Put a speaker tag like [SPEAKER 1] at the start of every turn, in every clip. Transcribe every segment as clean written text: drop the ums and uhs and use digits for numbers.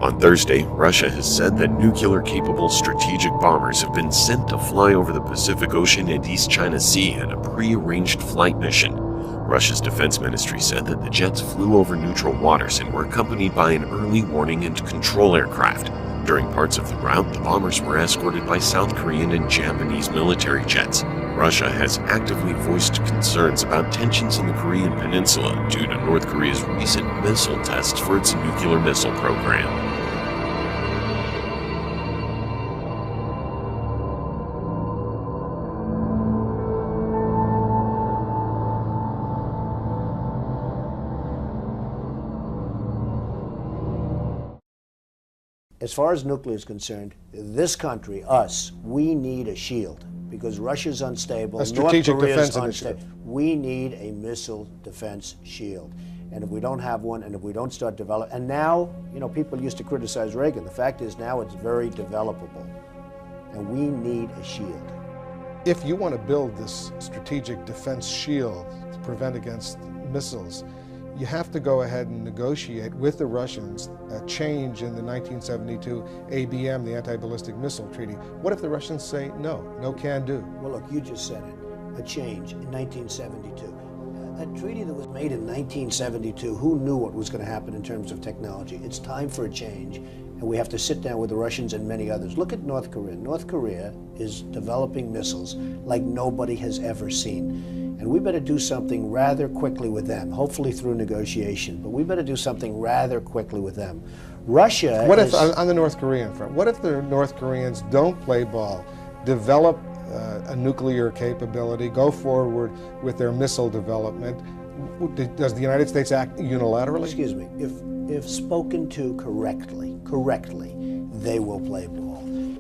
[SPEAKER 1] On Thursday, Russia has said that nuclear-capable strategic bombers have been sent to fly over the Pacific Ocean and East China Sea in a pre-arranged flight mission. Russia's defense ministry said that the jets flew over neutral waters and were accompanied by an early warning and control aircraft. During parts of the route, the bombers were escorted by South Korean and Japanese military jets. Russia has actively voiced concerns about tensions in the Korean Peninsula due to North Korea's recent missile tests for its nuclear missile program.
[SPEAKER 2] As far as nuclear is concerned, this country, us, we need a shield because Russia's unstable,
[SPEAKER 3] a strategic
[SPEAKER 2] North Korea's
[SPEAKER 3] defense
[SPEAKER 2] unstable.
[SPEAKER 3] initiative.
[SPEAKER 2] We need a missile defense shield. And if we don't have one, and if we don't start developing, and now, people used to criticize Reagan. The fact is now it's very developable. And we need a shield.
[SPEAKER 3] If you want to build this strategic defense shield to prevent against missiles, you have to go ahead and negotiate with the Russians a change in the 1972 ABM, the Anti-Ballistic Missile Treaty. What if the Russians say no, no can do?
[SPEAKER 2] Well, look, you just said it, a change in 1972. A treaty that was made in 1972, who knew what was going to happen in terms of technology? It's time for a change, and we have to sit down with the Russians and many others. Look at North Korea. North Korea is developing missiles like nobody has ever seen. And we better do something rather quickly with them, hopefully through negotiation, but we better do something rather quickly with them. Russia
[SPEAKER 3] What if, on the North Korean front, what if the North Koreans don't play ball, develop a nuclear capability, go forward with their missile development? Does the United States act unilaterally?
[SPEAKER 2] Excuse me, if spoken to correctly, they will play ball.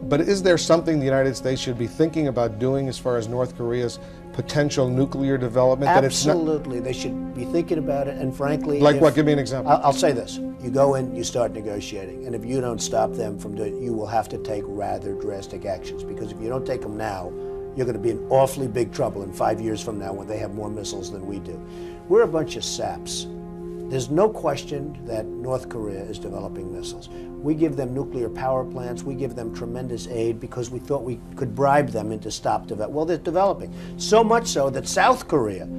[SPEAKER 3] But is there something the United States should be thinking about doing as far as North Korea's potential nuclear development?
[SPEAKER 2] Absolutely, they should be thinking about it, and frankly...
[SPEAKER 3] Like what? Give me an example.
[SPEAKER 2] I'll say this. You go in, you start negotiating, and if you don't stop them from doing it, you will have to take rather drastic actions, because if you don't take them now, you're going to be in awfully big trouble in 5 years from now when they have more missiles than we do. We're a bunch of saps. There's no question that North Korea is developing missiles. We give them nuclear power plants, we give them tremendous aid because we thought we could bribe them into stop development. Well, they're developing. So much so that South Korea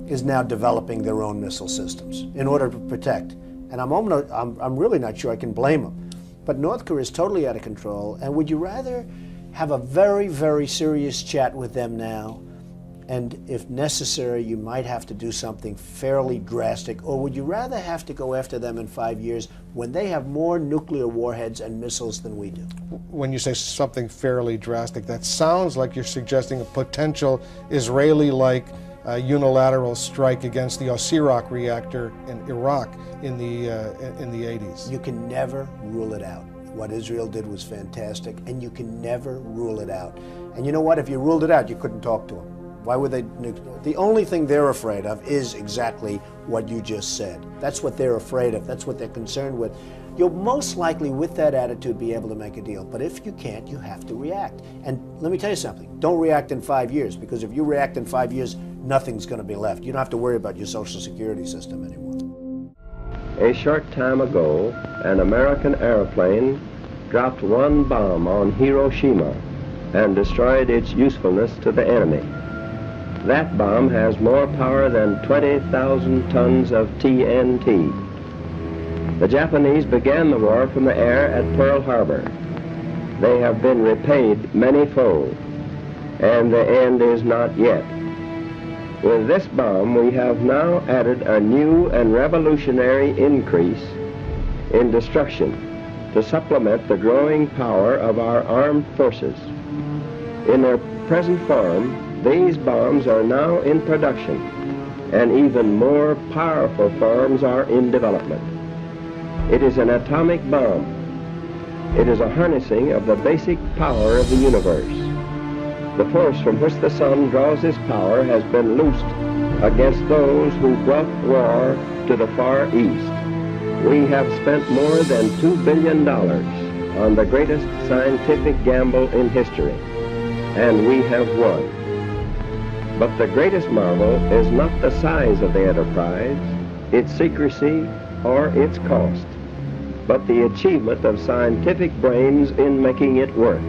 [SPEAKER 2] is now developing their own missile systems in order to protect. And I'm really not sure I can blame them. But North Korea is totally out of control, and would you rather have a very, very serious chat with them now? And if necessary, you might have to do something fairly drastic, or would you rather have to go after them in 5 years when they have more nuclear warheads and missiles than we do?
[SPEAKER 3] When you say something fairly drastic, that sounds like you're suggesting a potential Israeli-like unilateral strike against the Osirak reactor in Iraq in the 80s.
[SPEAKER 2] You can never rule it out. What Israel did was fantastic, and you can never rule it out. And you know what? If you ruled it out, you couldn't talk to them. Why would they? The only thing they're afraid of is exactly what you just said. That's what they're afraid of. That's what they're concerned with. You'll most likely, with that attitude, be able to make a deal. But if you can't, you have to react. And let me tell you something. Don't react in 5 years, because if you react in 5 years, nothing's going to be left. You don't have to worry about your Social Security system anymore.
[SPEAKER 4] A short time ago, an American airplane dropped one bomb on Hiroshima and destroyed its usefulness to the enemy. That bomb has more power than 20,000 tons of TNT. The Japanese began the war from the air at Pearl Harbor. They have been repaid many-fold, and the end is not yet. With this bomb, we have now added a new and revolutionary increase in destruction to supplement the growing power of our armed forces. In their present form, these bombs are now in production, and even more powerful forms are in development. It is an atomic bomb. It is a harnessing of the basic power of the universe. The force from which the sun draws its power has been loosed against those who brought war to the Far East. We have spent more than $2 billion on the greatest scientific gamble in history, and we have won. But the greatest marvel is not the size of the enterprise, its secrecy, or its cost. but the achievement of scientific brains in making it work.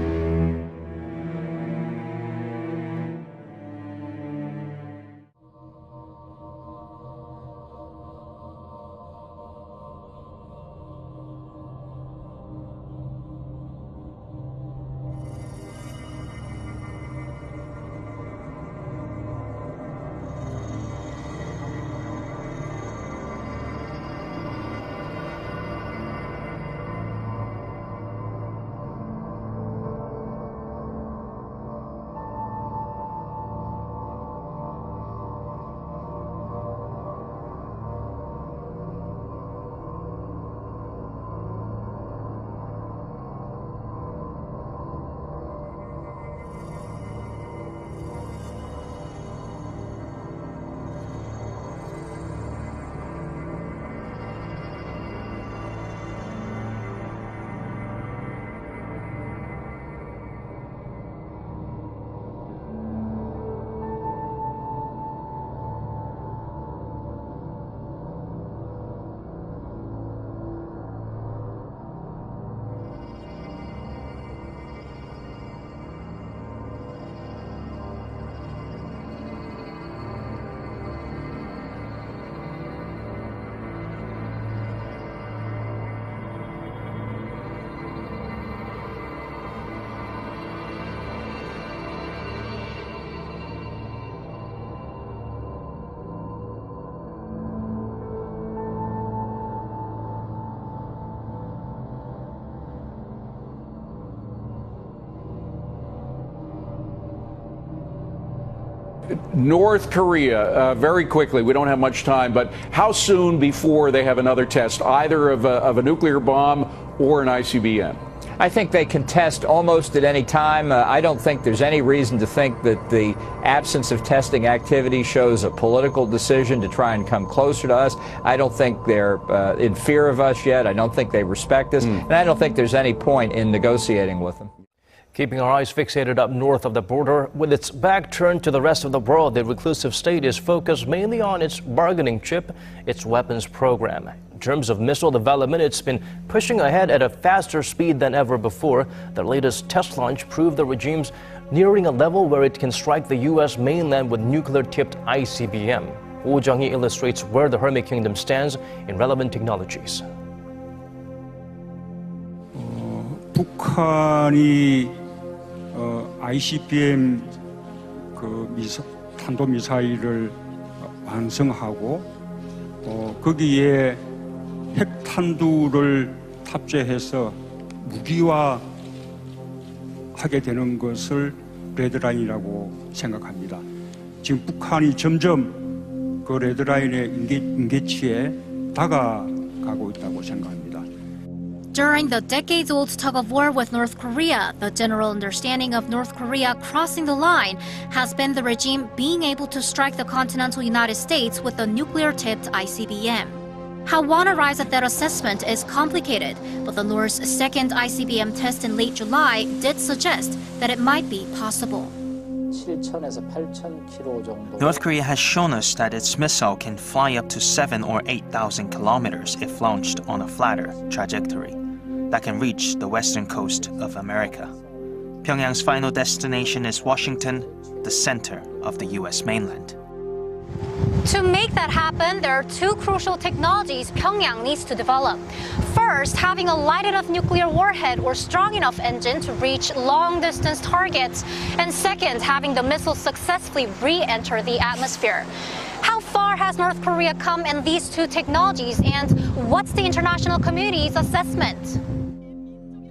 [SPEAKER 5] North Korea, very quickly, we don't have much time, but how soon before they have another test, either of a nuclear bomb or an ICBM?
[SPEAKER 6] I think they can test almost at any time. I don't think there's any reason to think that the absence of testing activity shows a political decision to try and come closer to us. I don't think they're in fear of us yet. I don't think they respect us. And I don't think there's any point in negotiating with them.
[SPEAKER 7] Keeping our eyes fixated up north of the border, with its back turned to the rest of the world, the reclusive state is focused mainly on its bargaining chip, its weapons program. In terms of missile development, it's been pushing ahead at a faster speed than ever before. The latest test launch proved the regime's nearing a level where it can strike the U.S. mainland with nuclear-tipped ICBM. Oh Jung-hee illustrates where the Hermit Kingdom stands in relevant technologies.
[SPEAKER 8] 북한이 ICBM 탄도 미사일을 완성하고 거기에 핵탄두를 탑재해서 무기화하게 되는 것을 레드라인이라고 생각합니다. 지금 북한이 점점 그 레드라인의 임계치에 다가가고 있다고 생각합니다.
[SPEAKER 9] During the decades-old tug-of-war with North Korea, the general understanding of North Korea crossing the line has been the regime being able to strike the continental United States with a nuclear-tipped ICBM. How one arrives at that assessment is complicated, but the North's second ICBM test in late July did suggest that it might be possible.
[SPEAKER 10] North Korea has shown us that its missile can fly up to 7,000 or 8,000 kilometers if launched on a flatter trajectory that can reach the western coast of America. Pyongyang's final destination is Washington, the center of the U.S. mainland.
[SPEAKER 9] To make that happen, there are two crucial technologies Pyongyang needs to develop. First, having a light enough nuclear warhead or strong enough engine to reach long-distance targets. And second, having the missile successfully re-enter the atmosphere. How far has North Korea come in these two technologies, and what's the international community's assessment?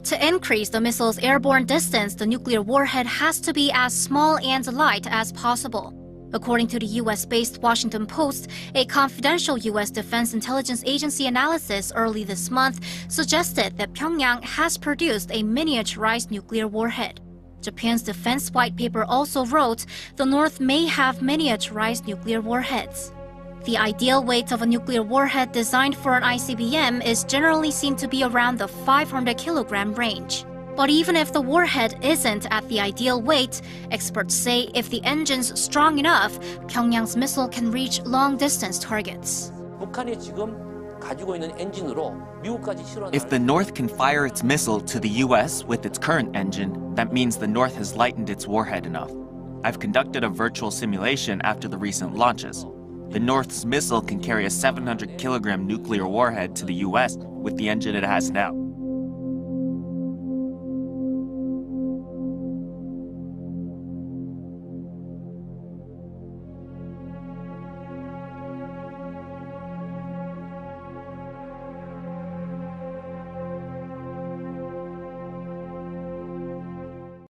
[SPEAKER 9] To increase the missile's airborne distance, the nuclear warhead has to be as small and light as possible. According to the US-based Washington Post, a confidential US Defense Intelligence Agency analysis early this month suggested that Pyongyang has produced a miniaturized nuclear warhead. Japan's defense white paper also wrote the North may have miniaturized nuclear warheads. The ideal weight of a nuclear warhead designed for an ICBM is generally seen to be around the 500 kilogram range. But even if the warhead isn't at the ideal weight, experts say if the engine's strong enough, Pyongyang's missile can reach long-distance targets.
[SPEAKER 11] 북한이 지금 가지고 있는 엔진으로 미국까지 실어.
[SPEAKER 12] If the North can fire its missile to the US with its current engine, that means the North has lightened its warhead enough. I've conducted a virtual simulation after the recent launches. The North's missile can carry a 700-kilogram nuclear warhead to the US with the engine it has now.